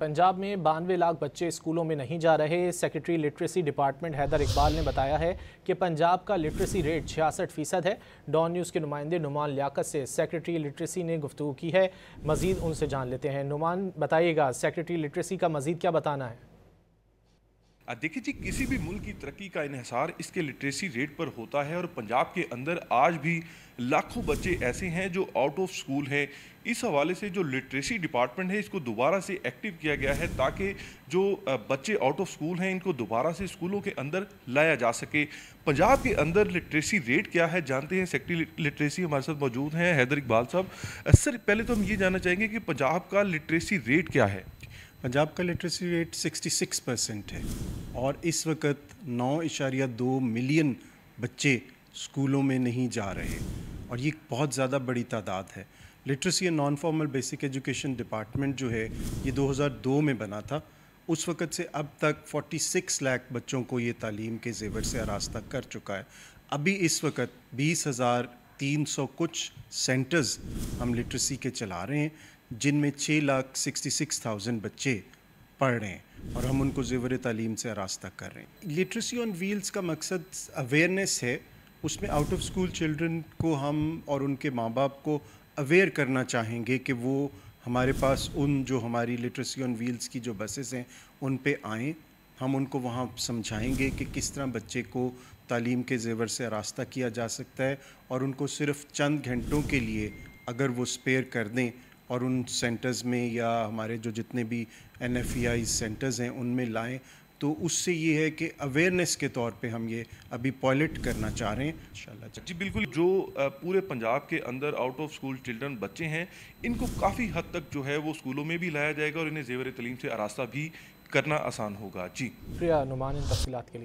पंजाब में 92 लाख बच्चे स्कूलों में नहीं जा रहे। Secretary literacy department Haider Iqbal ने बताया है कि पंजाब का लिटरेसी रेट 66% है। डॉन न्यूज़ के नुमाइंदे नुमान लियाकत से सेक्रेटरी लिटरेसी ने गुफ्तगू की है। मज़ीद उनसे जान लेते हैं। नुमान, बताइएगा, सेक्रेटरी लिटरेसी का मज़ीद क्या बताना है? देखिए जी, किसी भी मुल्क की तरक्की का इन्हिसार इसके लिटरेसी रेट पर होता है और पंजाब के अंदर आज भी लाखों बच्चे ऐसे हैं जो आउट ऑफ स्कूल हैं। इस हवाले से जो लिटरेसी डिपार्टमेंट है इसको दोबारा से एक्टिव किया गया है ताकि जो बच्चे आउट ऑफ स्कूल हैं इनको दोबारा से स्कूलों के अंदर लाया जा सके। पंजाब के अंदर लिटरेसी रेट क्या है जानते हैं। सेक्रेटरी लिटरेसी हमारे साथ मौजूद हैं हैदर इकबाल साहब। सर, पहले तो हम ये जानना चाहेंगे कि पंजाब का लिटरेसी रेट क्या है? पंजाब का लिटरेसी रेट 66% है और इस वक्त 9.2 मिलियन बच्चे स्कूलों में नहीं जा रहे और ये बहुत ज़्यादा बड़ी तादाद है। Literacy and non formal basic education department जो है ये 2002 में बना था। उस वक़्त से अब तक 46 लाख बच्चों को ये तालीम के ज़ेवर से आरास्ता कर चुका है। अभी इस वक्त 20,300 कुछ सेंटर्स हम लिटरेसी के चला रहे हैं जिनमें 6,66,000 बच्चे पढ़ रहे हैं और हम उनको ज़ेवर तालीम से आरास्ता कर रहे हैं। लिटरेसी ऑन व्हील्स का मकसद अवेयरनेस है। उसमें आउट ऑफ स्कूल चिल्ड्रन को हम और उनके माँ बाप को अवेयर करना चाहेंगे कि वो हमारे पास जो हमारी लिटरेसी ऑन व्हील्स की जो बसेस हैं उन पे आएँ। हम उनको वहाँ समझाएंगे कि किस तरह बच्चे को तालीम के ज़ेवर से आरास्ता किया जा सकता है और उनको सिर्फ़ चंद घंटों के लिए अगर वो स्पेयर कर दें और उन सेंटर्स में या हमारे जो जितने भी NFEI सेंटर्स हैं उनमें लाएं, तो उससे ये है कि अवेयरनेस के तौर पे हम ये अभी पायलट करना चाह रहे हैं इंशाल्लाह। जी बिल्कुल, जो पूरे पंजाब के अंदर आउट ऑफ स्कूल चिल्ड्रन बच्चे हैं इनको काफ़ी हद तक जो है वो स्कूलों में भी लाया जाएगा और इन्हें ज़ेवर तालीम से आरास्ता भी करना आसान होगा। जी शुक्रिया नुमान इन तफसीलात के लिए।